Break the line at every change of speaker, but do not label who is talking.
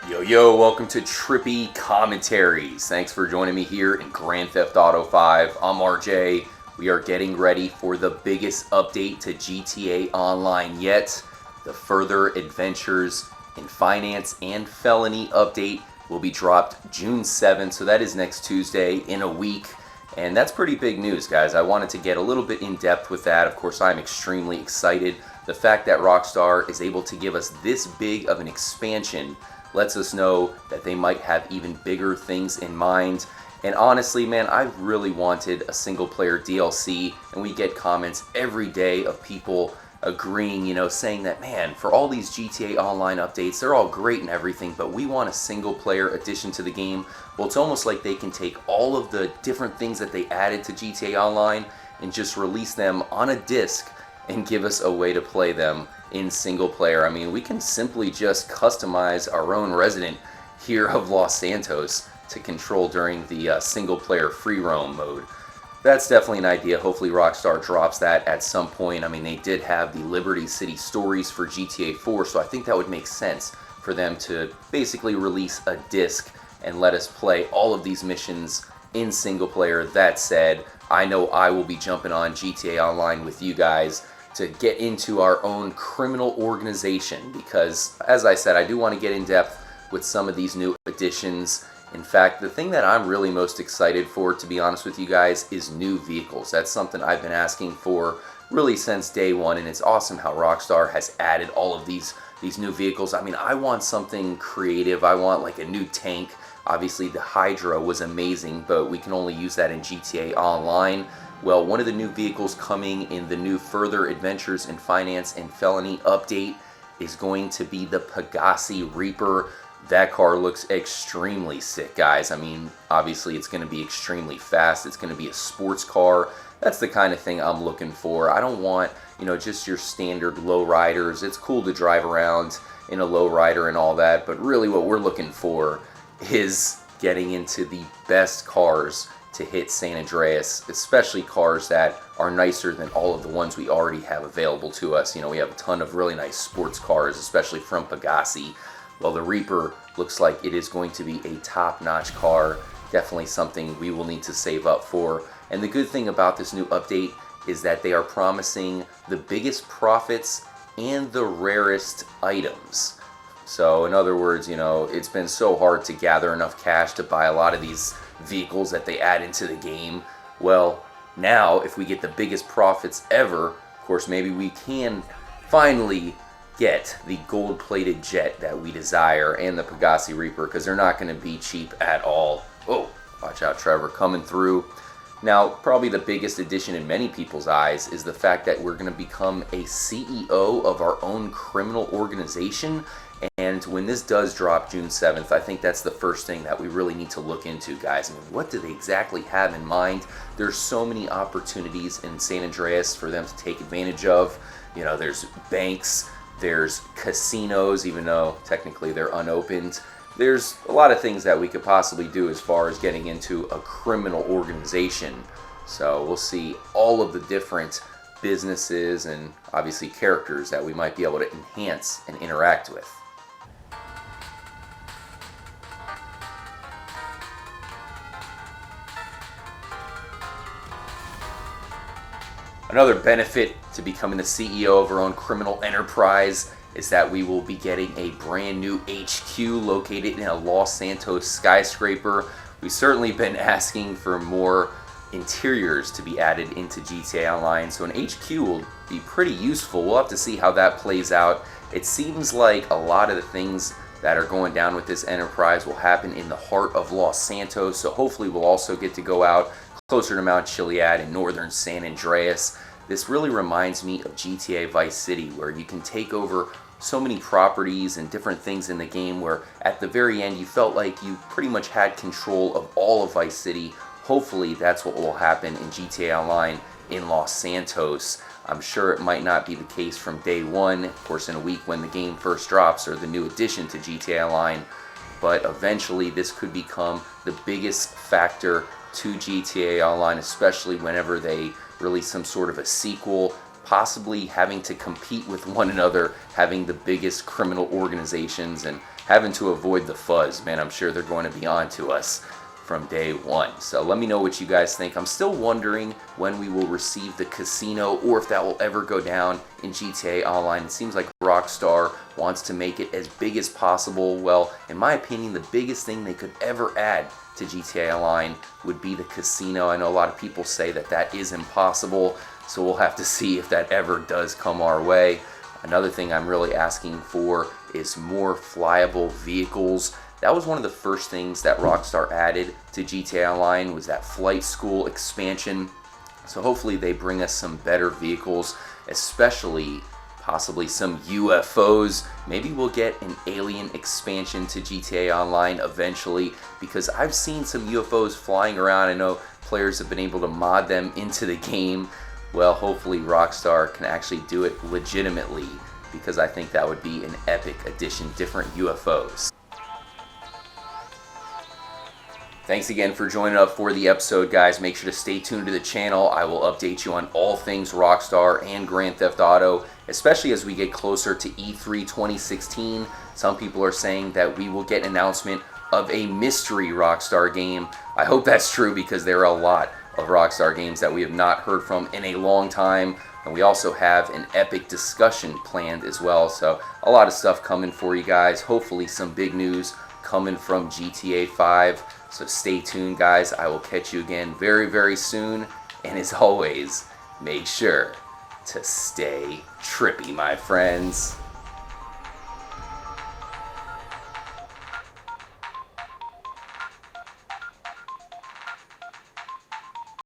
Yo, welcome to Trippy Commentaries. Thanks for joining me here in Grand Theft Auto 5. I'm RJ. We are getting ready for the biggest update to GTA Online yet. The Further Adventures in Finance and Felony update will be dropped June 7th, so that is next Tuesday in a week. And that's pretty big news, guys. I wanted to get a little bit in depth with that. Of course, I'm extremely excited. The fact that Rockstar is able to give us this big of an expansion lets us know that they might have even bigger things in mind. And honestly, man, I really wanted a single player DLC, and we get comments every day of people agreeing, saying that, man, for all these GTA Online updates, they're all great and everything, but we want a single player addition to the game. Well, it's almost like they can take all of the different things that they added to GTA Online and just release them on a disc and give us a way to play them in single player. I mean, we can simply just customize our own resident here of Los Santos to control during the single player free roam mode. That's definitely an idea. Hopefully Rockstar drops that at some point. I mean, they did have the Liberty City stories for GTA 4, so I think that would make sense for them to basically release a disc and let us play all of these missions in single player. That said, I know I will be jumping on GTA Online with you guys to get into our own criminal organization because, as I said, I do want to get in depth with some of these new additions. In fact, the thing that I'm really most excited for, to be honest with you guys, is new vehicles. That's something I've been asking for really since day one, and it's awesome how Rockstar has added all of these new vehicles. I mean, I want something creative. I want like a new tank. Obviously, the Hydra was amazing, but we can only use that in GTA Online. Well, one of the new vehicles coming in the new Further Adventures in Finance and Felony update is going to be the Pegassi Reaper. That car looks extremely sick, guys. I mean, obviously it's going to be extremely fast. It's going to be a sports car. That's the kind of thing I'm looking for. I don't want, just your standard lowriders. It's cool to drive around in a lowrider and all that, but really what we're looking for is getting into the best cars to hit San Andreas, especially cars that are nicer than all of the ones we already have available to us. We have a ton of really nice sports cars, especially from Pegassi. Well, the Reaper looks like it is going to be a top-notch car, definitely something we will need to save up for. And the good thing about this new update is that they are promising the biggest profits and the rarest items. So in other words, it's been so hard to gather enough cash to buy a lot of these vehicles that they add into the game. Well, now if we get the biggest profits ever, of course, maybe we can finally get the gold-plated jet that we desire and the Pegassi Reaper, because they're not going to be cheap at all. Oh, watch out, Trevor, coming through. Now, probably the biggest addition in many people's eyes is the fact that we're going to become a CEO of our own criminal organization. And when this does drop June 7th, I think that's the first thing that we really need to look into, guys. I mean, what do they exactly have in mind? There's so many opportunities in San Andreas for them to take advantage of. There's banks, there's casinos, even though technically they're unopened. There's a lot of things that we could possibly do as far as getting into a criminal organization. So we'll see all of the different businesses and obviously characters that we might be able to enhance and interact with. Another benefit to becoming the CEO of our own criminal enterprise is that we will be getting a brand new HQ located in a Los Santos skyscraper. We've certainly been asking for more interiors to be added into GTA Online, so an HQ will be pretty useful. We'll have to see how that plays out. It seems like a lot of the things that are going down with this enterprise will happen in the heart of Los Santos, so hopefully we'll also get to go out closer to Mount Chiliad in northern San Andreas. This really reminds me of GTA Vice City, where you can take over so many properties and different things in the game, where at the very end you felt like you pretty much had control of all of Vice City. Hopefully that's what will happen in GTA Online in Los Santos. I'm sure it might not be the case from day one, of course in a week when the game first drops, or the new addition to GTA Online, but eventually this could become the biggest factor to GTA Online, especially whenever they release some sort of a sequel, possibly having to compete with one another, having the biggest criminal organizations. And having to avoid the fuzz, man. I'm sure they're going to be on to us from day one. So let me know what you guys think. I'm still wondering when we will receive the casino or if that will ever go down in GTA Online. It seems like Rockstar wants to make it as big as possible. Well, in my opinion, the biggest thing they could ever add to GTA Online would be the casino. I know a lot of people say that that is impossible, so we'll have to see if that ever does come our way. Another thing I'm really asking for is more flyable vehicles. That was one of the first things that Rockstar added to GTA Online, was that flight school expansion. So hopefully they bring us some better vehicles, especially possibly some UFOs. Maybe we'll get an alien expansion to GTA Online eventually, because I've seen some UFOs flying around. I know players have been able to mod them into the game. Well, hopefully Rockstar can actually do it legitimately, because I think that would be an epic addition, different UFOs. Thanks again for joining up for the episode, guys. Make sure to stay tuned to the channel. I will update you on all things Rockstar and Grand Theft Auto, especially as we get closer to E3 2016. Some people are saying that we will get an announcement of a mystery Rockstar game. I hope that's true, because there are a lot of Rockstar games that we have not heard from in a long time. And we also have an epic discussion planned as well. So a lot of stuff coming for you guys. Hopefully some big news coming from GTA 5. So stay tuned, guys. I will catch you again very, very soon. And as always, make sure to stay trippy, my friends.